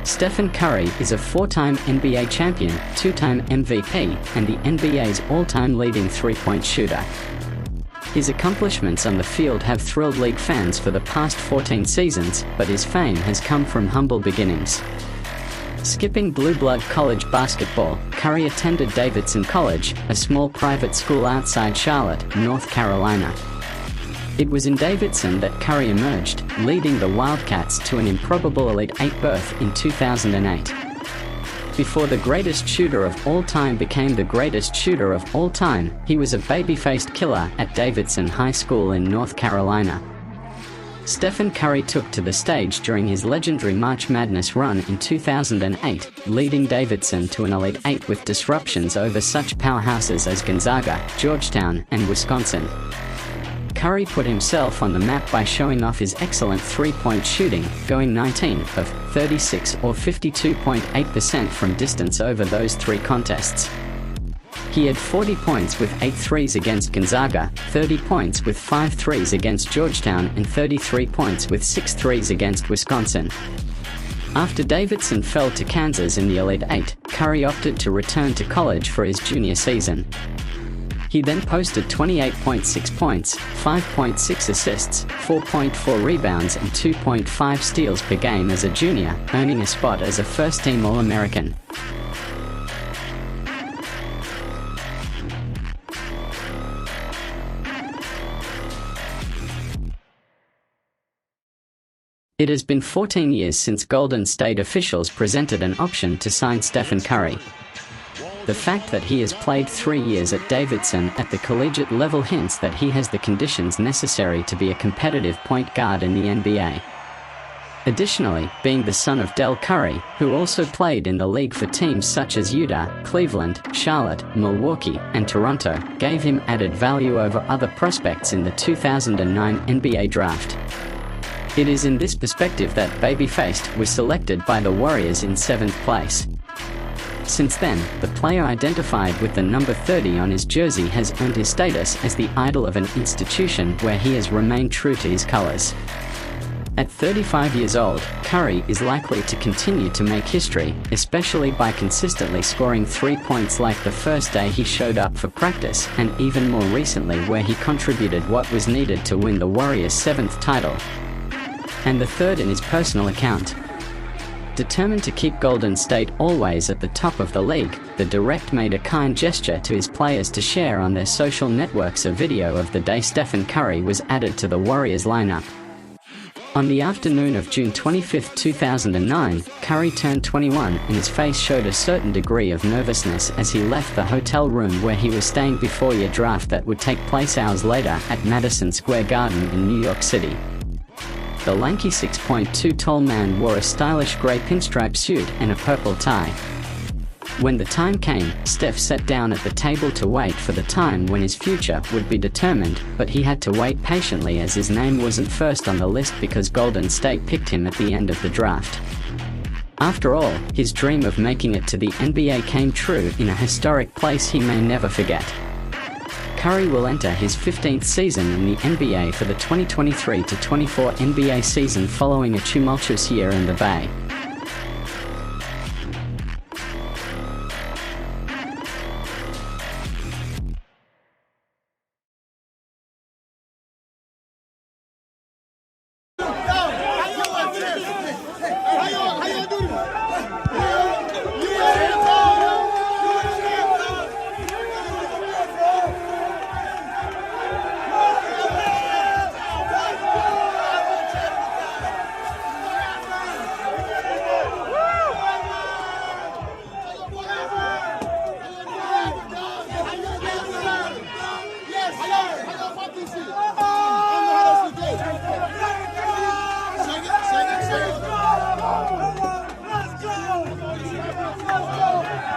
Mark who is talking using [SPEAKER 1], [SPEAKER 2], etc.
[SPEAKER 1] Stephen Curry is a 4-time NBA champion, 2-time MVP, and the NBA's all-time leading three-point shooter. His accomplishments on the field have thrilled league fans for the past 14 seasons, but his fame has come from humble beginnings. Skipping blue blood college basketball, Curry attended Davidson College, a small private school outside Charlotte, North Carolina. It was in Davidson that Curry emerged, leading the Wildcats to an improbable Elite Eight berth in 2008. Before the greatest shooter of all time became the greatest shooter of all time, he was a baby-faced killer at Davidson High School in North Carolina. Stephen Curry took to the stage during his legendary March Madness run in 2008, leading Davidson to an Elite Eight with disruptions over such powerhouses as Gonzaga, Georgetown, and Wisconsin. Curry put himself on the map by showing off his excellent three-point shooting, going 19 of 36 or 52.8% from distance over those three contests. He had 40 points with 8 threes against Gonzaga, 30 points with 5 threes against Georgetown, and 33 points with 6 threes against Wisconsin. After Davidson fell to Kansas in the Elite Eight, Curry opted to return to college for his junior season. He then posted 28.6 points, 5.6 assists, 4.4 rebounds and 2.5 steals per game as a junior, earning a spot as a first-team All-American. It has been 14 years since Golden State officials presented an option to sign Stephen Curry. The fact that he has played 3 years at Davidson at the collegiate level hints that he has the conditions necessary to be a competitive point guard in the NBA. Additionally, being the son of Del Curry, who also played in the league for teams such as Utah, Cleveland, Charlotte, Milwaukee, and Toronto, gave him added value over other prospects in the 2009 NBA draft. It is in this perspective that Babyfaced was selected by the Warriors in 7th place. Since then, the player identified with the number 30 on his jersey has earned his status as the idol of an institution where he has remained true to his colors. At 35 years old, Curry is likely to continue to make history, especially by consistently scoring 3 points like the first day he showed up for practice, and even more recently where he contributed what was needed to win the Warriors' 7th title, and the 3rd in his personal account. Determined to keep Golden State always at the top of the league, the Direct made a kind gesture to his players to share on their social networks a video of the day Stephen Curry was added to the Warriors lineup. On the afternoon of June 25, 2009, Curry turned 21 and his face showed a certain degree of nervousness as he left the hotel room where he was staying before a draft that would take place hours later at Madison Square Garden in New York City. The lanky 6'2" tall man wore a stylish gray pinstripe suit and a purple tie. When the time came, Steph sat down at the table to wait for the time when his future would be determined, but he had to wait patiently as his name wasn't first on the list because Golden State picked him at the end of the draft. After all, his dream of making it to the NBA came true in a historic place he may never forget. Curry will enter his 15th season in the NBA for the 2023-24 NBA season following a tumultuous year in the Bay.